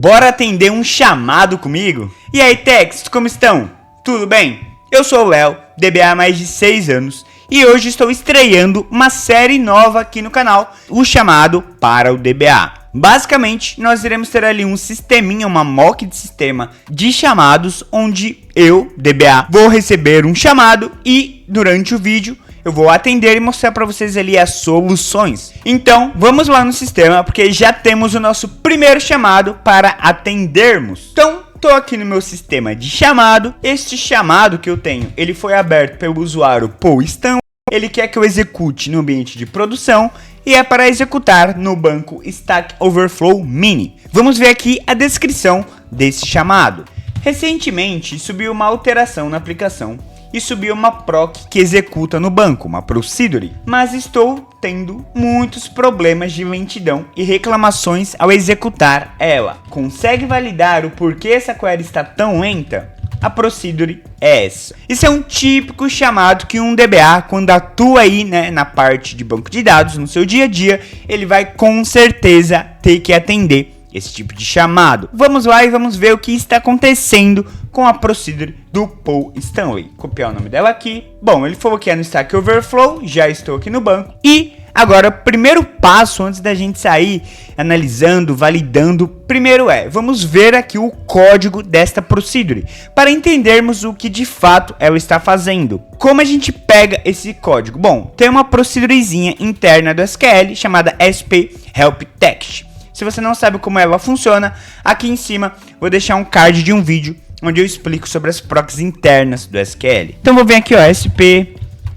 Bora atender um chamado comigo? E aí, techs, como estão? Tudo bem? Eu sou o Léo, DBA há mais de 6 anos, e hoje estou estreando uma série nova aqui no canal, o chamado para o DBA. Basicamente, nós iremos ter ali um sisteminha, uma mock de sistema de chamados, onde eu, DBA, vou receber um chamado e durante o vídeo eu vou atender e mostrar para vocês ali as soluções. Então, vamos lá no sistema, porque já temos o nosso primeiro chamado para atendermos. Então, estou aqui no meu sistema de chamado. Este chamado que eu tenho, ele foi aberto pelo usuário Paul Stanley. Ele quer que eu execute no ambiente de produção e é para executar no banco Stack Overflow Mini. Vamos ver aqui a descrição desse chamado. Recentemente, subiu uma alteração na aplicação e subiu uma proc que executa no banco, uma procedure, mas estou tendo muitos problemas de lentidão e reclamações ao executar ela. Consegue validar o porquê essa query está tão lenta? A procedure é essa. Isso é um típico chamado que um DBA, quando atua aí, na parte de banco de dados, no seu dia a dia, ele vai com certeza ter que atender esse tipo de chamado. Vamos lá e vamos ver o que está acontecendo com a procedure do Paul Stanley. Copiar o nome dela aqui. Bom, ele falou que é no Stack Overflow, já estou aqui no banco. E agora, o primeiro passo antes da gente sair analisando, validando, primeiro vamos ver aqui o código desta procedure, para entendermos o que de fato ela está fazendo. Como a gente pega esse código? Bom, tem uma procedurezinha interna do SQL chamada SP Help Text. Se você não sabe como ela funciona, aqui em cima vou deixar um card de um vídeo onde eu explico sobre as proxies internas do SQL. Então vou vir aqui, ó, SP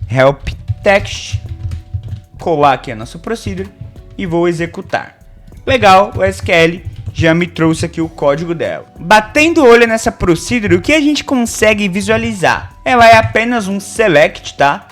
Help Text, colar aqui a nossa procedure e vou executar. Legal, o SQL já me trouxe aqui o código dela. Batendo o olho nessa procedure, o que a gente consegue visualizar? Ela é apenas um select, tá?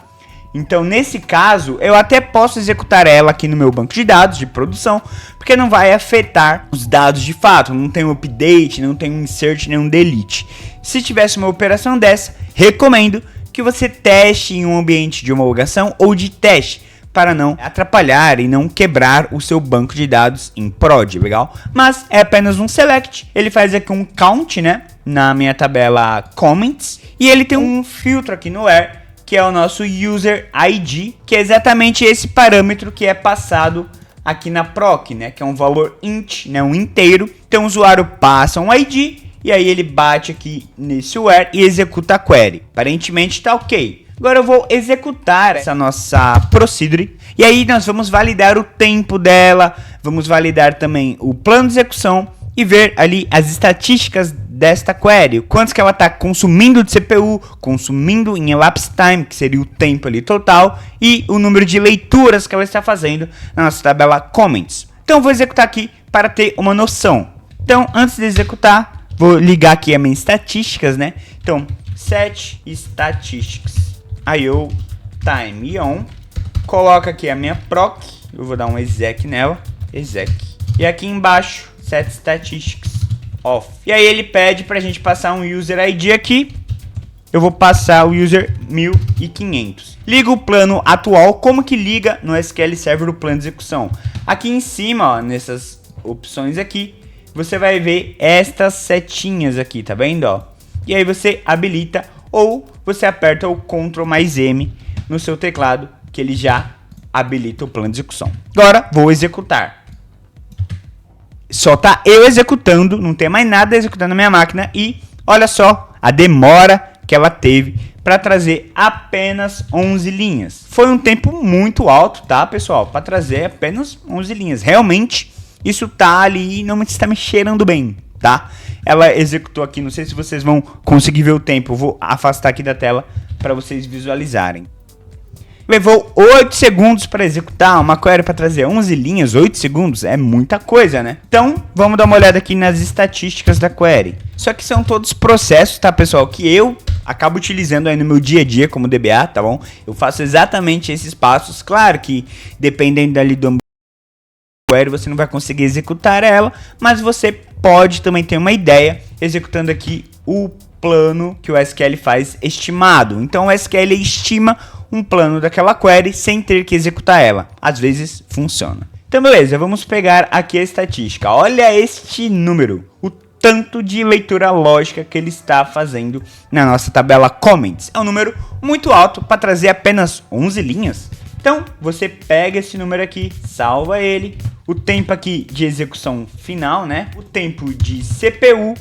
Então, nesse caso, eu até posso executar ela aqui no meu banco de dados de produção, porque não vai afetar os dados de fato, não tem um update, não tem um insert, nem um delete. Se tivesse uma operação dessa, recomendo que você teste em um ambiente de homologação ou de teste, para não atrapalhar e não quebrar o seu banco de dados em prod, legal? Mas é apenas um select, ele faz aqui um count, na minha tabela comments, e ele tem um filtro aqui no where, que é o nosso user ID, que é exatamente esse parâmetro que é passado aqui na proc, que é um valor int, um inteiro. Então o usuário passa um ID e aí ele bate aqui nesse where e executa a query. Aparentemente está ok. Agora eu vou executar essa nossa procedure e aí nós vamos validar o tempo dela, vamos validar também o plano de execução e ver ali as estatísticas desta query, quantos que ela está consumindo de CPU, consumindo em elapsed time, que seria o tempo ali total, e o número de leituras que ela está fazendo na nossa tabela comments. Então eu vou executar aqui para ter uma noção. Então antes de executar, vou ligar aqui as minhas estatísticas, Então set statistics IO time on, coloca aqui a minha proc, eu vou dar um exec nela, exec, e aqui embaixo set statistics off. E aí ele pede pra gente passar um user ID aqui. Eu vou passar o user 1500. Liga o plano atual. Como que liga no SQL Server o plano de execução? Aqui em cima, ó, nessas opções aqui, você vai ver estas setinhas aqui, tá vendo, ó? E aí você habilita ou você aperta o Ctrl mais M no seu teclado, que ele já habilita o plano de execução. Agora vou executar. Só tá eu executando, não tem mais nada executando na minha máquina e olha só a demora que ela teve para trazer apenas 11 linhas. Foi um tempo muito alto, tá, pessoal? Para trazer apenas 11 linhas. Realmente, isso tá ali e não está me cheirando bem, tá? Ela executou aqui, não sei se vocês vão conseguir ver o tempo. Eu vou afastar aqui da tela para vocês visualizarem. Levou 8 segundos para executar uma query para trazer 11 linhas. 8 segundos é muita coisa, Então, vamos dar uma olhada aqui nas estatísticas da query. Só que são todos processos, tá, pessoal? Que eu acabo utilizando aí no meu dia a dia como DBA, tá bom? Eu faço exatamente esses passos. Claro que, dependendo ali do query, você não vai conseguir executar ela, mas você pode também ter uma ideia executando aqui o plano que o SQL faz estimado. Então, o SQL estima um plano daquela query sem ter que executar ela. Às vezes funciona. Então beleza, vamos pegar aqui a estatística. Olha este número, o tanto de leitura lógica que ele está fazendo na nossa tabela comments. É um número muito alto para trazer apenas 11 linhas. Então você pega esse número aqui, salva ele, o tempo aqui de execução final, né? O tempo de CPU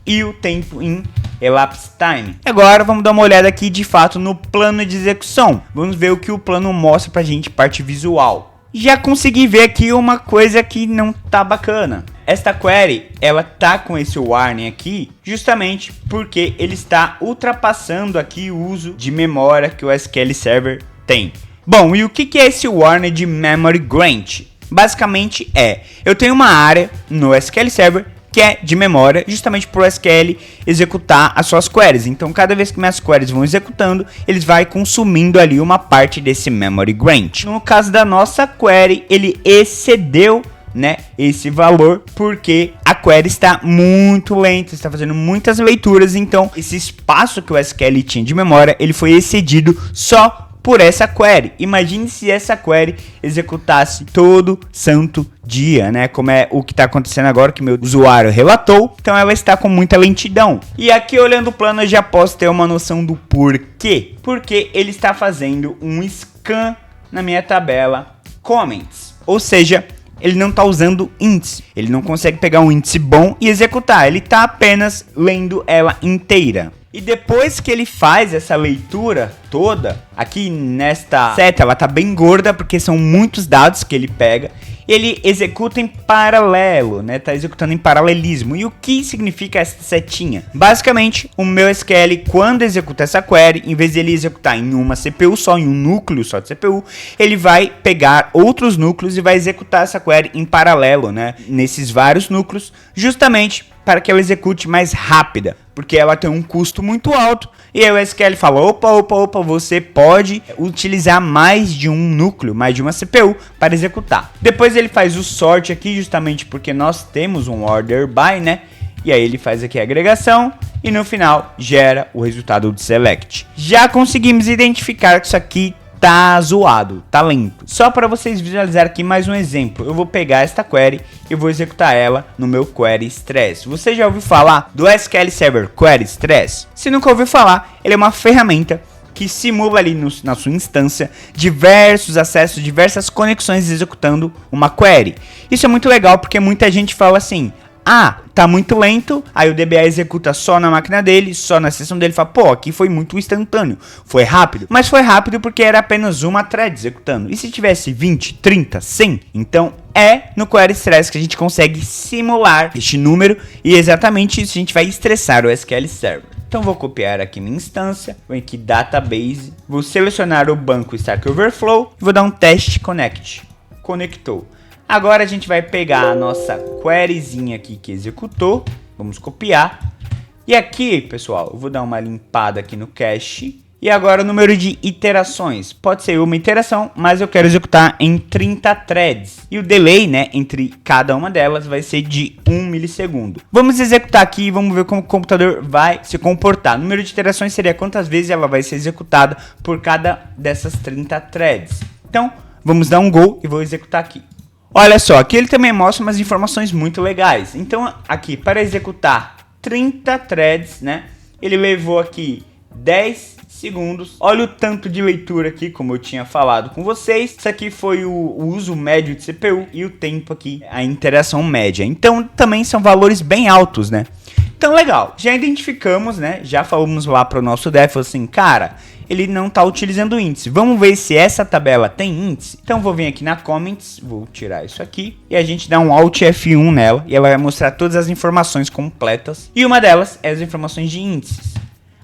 e o tempo em elapsed time. Agora vamos dar uma olhada aqui de fato no plano de execução. Vamos ver o que o plano mostra pra gente, parte visual. Já consegui ver aqui uma coisa que não tá bacana. Esta query, ela tá com esse warning aqui, justamente porque ele está ultrapassando aqui o uso de memória que o SQL Server tem. Bom, e o que é esse warning de memory grant? Basicamente eu tenho uma área no SQL Server que é de memória, justamente para o SQL executar as suas queries. Então, cada vez que minhas queries vão executando, eles vai consumindo ali uma parte desse memory grant. No caso da nossa query, ele excedeu, né, esse valor porque a query está muito lenta, está fazendo muitas leituras. Então, esse espaço que o SQL tinha de memória, ele foi excedido só por essa query. Imagine se essa query executasse todo santo dia, né? Como é o que está acontecendo agora, que meu usuário relatou. Então ela está com muita lentidão. E aqui olhando o plano eu já posso ter uma noção do porquê. Porque ele está fazendo um scan na minha tabela comments. Ou seja, ele não está usando índice. Ele não consegue pegar um índice bom e executar. Ele está apenas lendo ela inteira. E depois que ele faz essa leitura toda, aqui nesta seta ela tá bem gorda porque são muitos dados que ele pega. Ele executa em paralelo, né? Tá executando em paralelismo. E o que significa essa setinha? Basicamente, o meu SQL, quando executa essa query, em vez de ele executar em uma CPU só, em um núcleo só de CPU, ele vai pegar outros núcleos e vai executar essa query em paralelo, né? Nesses vários núcleos, justamente para que ela execute mais rápida, porque ela tem um custo muito alto. E aí o SQL fala, opa, você pode utilizar mais de um núcleo, mais de uma CPU para executar. Depois ele faz o sort aqui, justamente porque nós temos um order by, né? E aí ele faz aqui a agregação e no final gera o resultado do select. Já conseguimos identificar que isso aqui tá zoado, tá lento. Só para vocês visualizarem aqui mais um exemplo, eu vou pegar esta query e vou executar ela no meu Query Stress. Você já ouviu falar do SQL Server Query Stress? Se nunca ouviu falar, ele é uma ferramenta que simula ali na sua instância diversos acessos, diversas conexões executando uma query. Isso é muito legal porque muita gente fala assim, tá muito lento, aí o DBA executa só na máquina dele, só na sessão dele, fala, pô, aqui foi muito instantâneo, foi rápido. Mas foi rápido porque era apenas uma thread executando. E se tivesse 20, 30, 100? Então no Query Stress que a gente consegue simular este número e exatamente isso a gente vai estressar o SQL Server. Então vou copiar aqui minha instância, vou aqui Database, vou selecionar o banco Stack Overflow e vou dar um teste connect. Conectou. Agora a gente vai pegar a nossa queryzinha aqui que executou, vamos copiar. E aqui, pessoal, eu vou dar uma limpada aqui no cache. E agora o número de iterações. Pode ser uma iteração, mas eu quero executar em 30 threads. E o delay, né, entre cada uma delas vai ser de 1 milissegundo. Vamos executar aqui e vamos ver como o computador vai se comportar. O número de iterações seria quantas vezes ela vai ser executada por cada dessas 30 threads. Então, vamos dar um go e vou executar aqui. Olha só, aqui ele também mostra umas informações muito legais. Então, aqui, para executar 30 threads, né, ele levou aqui 10 segundos. Olha o tanto de leitura aqui, como eu tinha falado com vocês. Isso aqui foi o uso médio de CPU e o tempo aqui, a interação média. Então, também são valores bem altos, né? Então, legal. Já identificamos, né? Já falamos lá para o nosso dev, assim, cara, ele não está utilizando o índice. Vamos ver se essa tabela tem índice. Então, vou vir aqui na Comments, vou tirar isso aqui. E a gente dá um Alt F1 nela. E ela vai mostrar todas as informações completas. E uma delas é as informações de índices.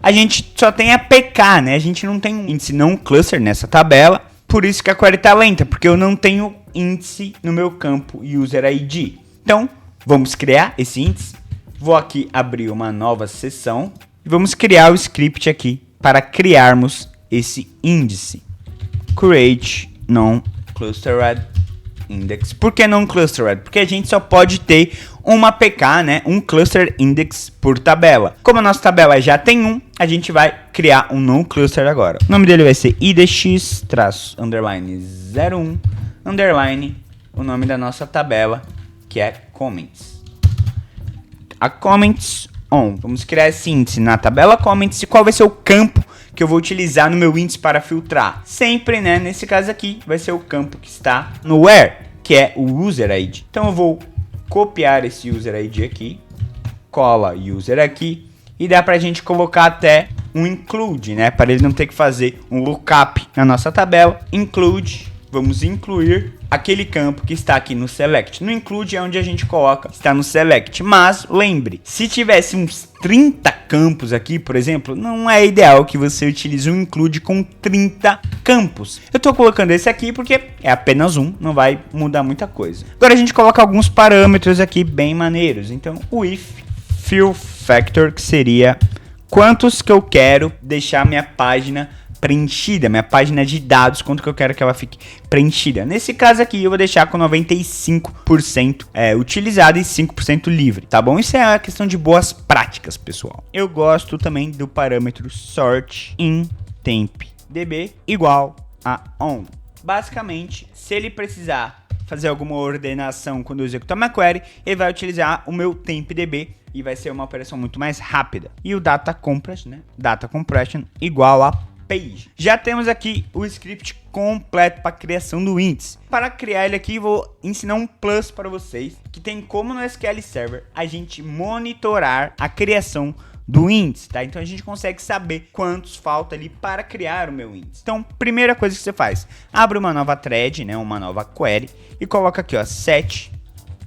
A gente só tem a PK, né? A gente não tem um índice, não um cluster nessa tabela. Por isso que a query está lenta, porque eu não tenho índice no meu campo User ID. Então, vamos criar esse índice. Vou aqui abrir uma nova sessão. E vamos criar o script aqui para criarmos esse índice. Create non-clustered index. Por que non-clustered? Porque a gente só pode ter uma PK, né? Um cluster index por tabela. Como a nossa tabela já tem um, a gente vai criar um non-cluster agora. O nome dele vai ser idx_01_, o nome da nossa tabela, que é comments. A comments on. Vamos criar esse índice na tabela comments e qual vai ser o campo que eu vou utilizar no meu índice para filtrar. Sempre, né, nesse caso aqui, vai ser o campo que está no where, que é o user ID. Então eu vou copiar esse user ID aqui, cola user aqui, e dá pra gente colocar até um include, né, para ele não ter que fazer um lookup na nossa tabela. Include, vamos incluir aquele campo que está aqui no select. No include é onde a gente coloca, está no select. Mas lembre, se tivesse uns 30 campos aqui, por exemplo, não é ideal que você utilize um include com 30 campos. Eu estou colocando esse aqui porque é apenas um, não vai mudar muita coisa. Agora a gente coloca alguns parâmetros aqui bem maneiros. Então o if fill factor, que seria quantos que eu quero deixar minha página preenchida, minha página de dados, quanto que eu quero que ela fique preenchida. Nesse caso aqui eu vou deixar com 95% utilizado e 5% livre, tá bom? Isso é a questão de boas práticas, pessoal. Eu gosto também do parâmetro sort in temp db igual a on. Basicamente, se ele precisar fazer alguma ordenação quando eu executar uma query, ele vai utilizar o meu tempdb e vai ser uma operação muito mais rápida. E o data compression, né? Data compression igual a page. Já temos aqui o script completo para criação do índice. Para criar ele aqui, vou ensinar um plus para vocês, que tem como no SQL Server a gente monitorar a criação do índice, tá? Então a gente consegue saber quantos falta ali para criar o meu índice. Então, primeira coisa que você faz, abre uma nova thread, né, uma nova query e coloca aqui, ó, set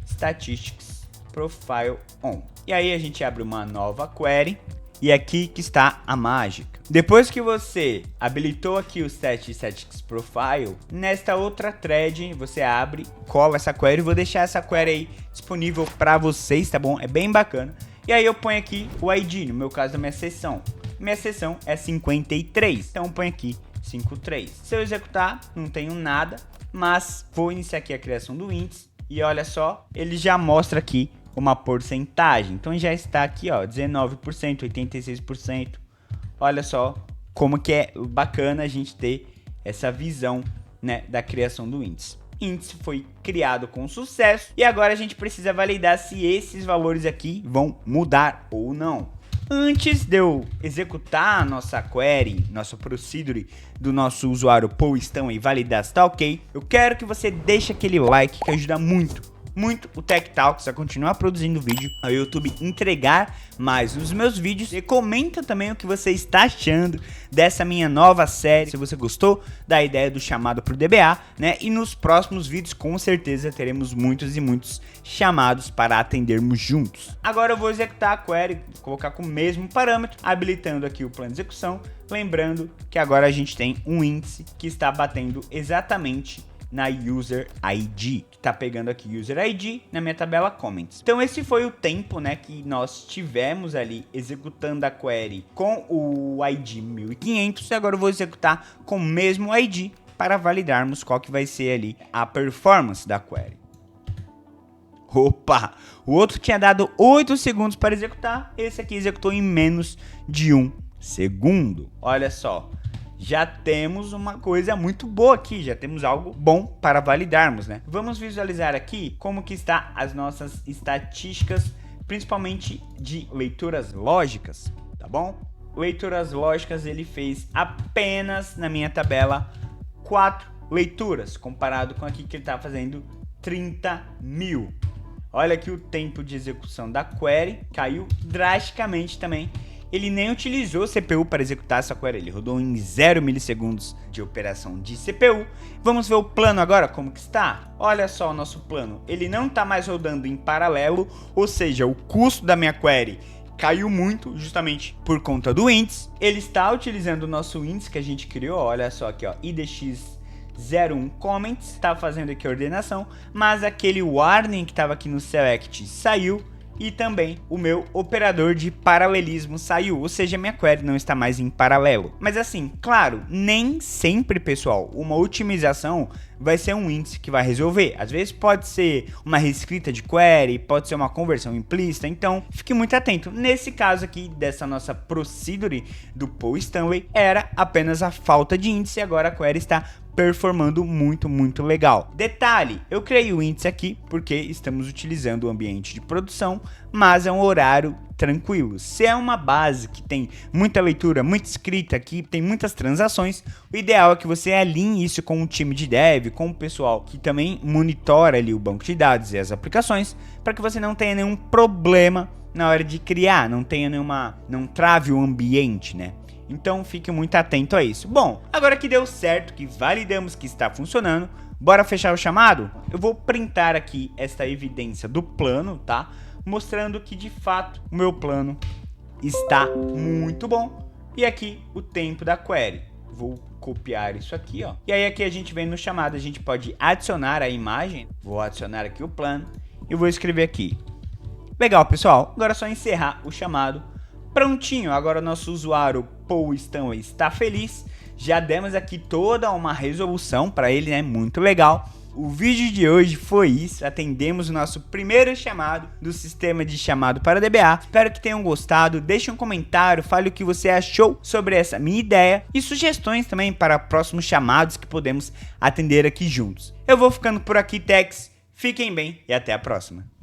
statistics profile on. E aí a gente abre uma nova query e aqui que está a mágica. Depois que você habilitou aqui o set statistics profile, nesta outra thread você abre, cola essa query, vou deixar essa query aí disponível para vocês, tá bom? É bem bacana. E aí eu ponho aqui o ID, no meu caso da minha seção. Minha seção é 53, então eu ponho aqui 53. Se eu executar, não tenho nada, mas vou iniciar aqui a criação do índice. E olha só, ele já mostra aqui uma porcentagem. Então já está aqui, ó, 19%, 86%. Olha só como que é bacana a gente ter essa visão, né, da criação do índice. Índice foi criado com sucesso e agora a gente precisa validar se esses valores aqui vão mudar ou não. Antes de eu executar a nossa query, nossa procedure do nosso usuário Paulistão e validar se tá ok, eu quero que você deixe aquele like que ajuda muito o Tech Talks a continuar produzindo vídeo, ao YouTube entregar mais os meus vídeos, e comenta também o que você está achando dessa minha nova série, se você gostou da ideia do chamado pro DBA, né? E nos próximos vídeos com certeza teremos muitos e muitos chamados para atendermos juntos. Agora eu vou executar a query, colocar com o mesmo parâmetro, habilitando aqui o plano de execução, lembrando que agora a gente tem um índice que está batendo exatamente na user ID, que tá pegando aqui user ID na minha tabela comments. Então esse foi o tempo, né, que nós tivemos ali executando a query com o ID 1500 e agora eu vou executar com o mesmo ID para validarmos qual que vai ser ali a performance da query. Opa! O outro tinha dado 8 segundos para executar, esse aqui executou em menos de 1 segundo. Olha só. Já temos uma coisa muito boa aqui, já temos algo bom para validarmos, né? Vamos visualizar aqui como que está as nossas estatísticas, principalmente de leituras lógicas, tá bom? Leituras lógicas ele fez apenas na minha tabela 4 leituras, comparado com aqui que ele está fazendo 30.000. Olha aqui o tempo de execução da query, caiu drasticamente também. Ele nem utilizou CPU para executar essa query, ele rodou em 0 milissegundos de operação de CPU. Vamos ver o plano agora, como que está? Olha só o nosso plano, ele não está mais rodando em paralelo, ou seja, o custo da minha query caiu muito, justamente por conta do índice. Ele está utilizando o nosso índice que a gente criou, olha só aqui, ó, IDX01 comments, está fazendo aqui a ordenação, mas aquele warning que estava aqui no select saiu. E também o meu operador de paralelismo saiu, ou seja, minha query não está mais em paralelo. Mas assim, claro, nem sempre, pessoal, uma otimização vai ser um índice que vai resolver. Às vezes pode ser uma reescrita de query, pode ser uma conversão implícita, então fique muito atento. Nesse caso aqui, dessa nossa procedure do Paul Stanley, era apenas a falta de índice e agora a query está performando muito legal. Detalhe, eu criei o índice aqui porque estamos utilizando o ambiente de produção, mas é um horário tranquilo. Se é uma base que tem muita leitura, muita escrita aqui, tem muitas transações, o ideal é que você alinhe isso com o time de dev, com o pessoal que também monitora ali o banco de dados e as aplicações, para que você não tenha nenhum problema na hora de criar, não trave o ambiente, né? Então fique muito atento a isso. Bom, agora que deu certo, que validamos que está funcionando, bora fechar o chamado? Eu vou printar aqui esta evidência do plano, tá? Mostrando que de fato o meu plano está muito bom. E aqui o tempo da query. Vou copiar isso aqui, ó. E aí aqui a gente vem no chamado, a gente pode adicionar a imagem. Vou adicionar aqui o plano e vou escrever aqui. Legal, pessoal. Agora é só encerrar o chamado. Prontinho, agora o nosso usuário Paul Stanley está feliz. Já demos aqui toda uma resolução para ele, né? Muito legal. O vídeo de hoje foi isso. Atendemos o nosso primeiro chamado do sistema de chamado para DBA. Espero que tenham gostado. Deixe um comentário, fale o que você achou sobre essa minha ideia e sugestões também para próximos chamados que podemos atender aqui juntos. Eu vou ficando por aqui, techs. Fiquem bem e até a próxima.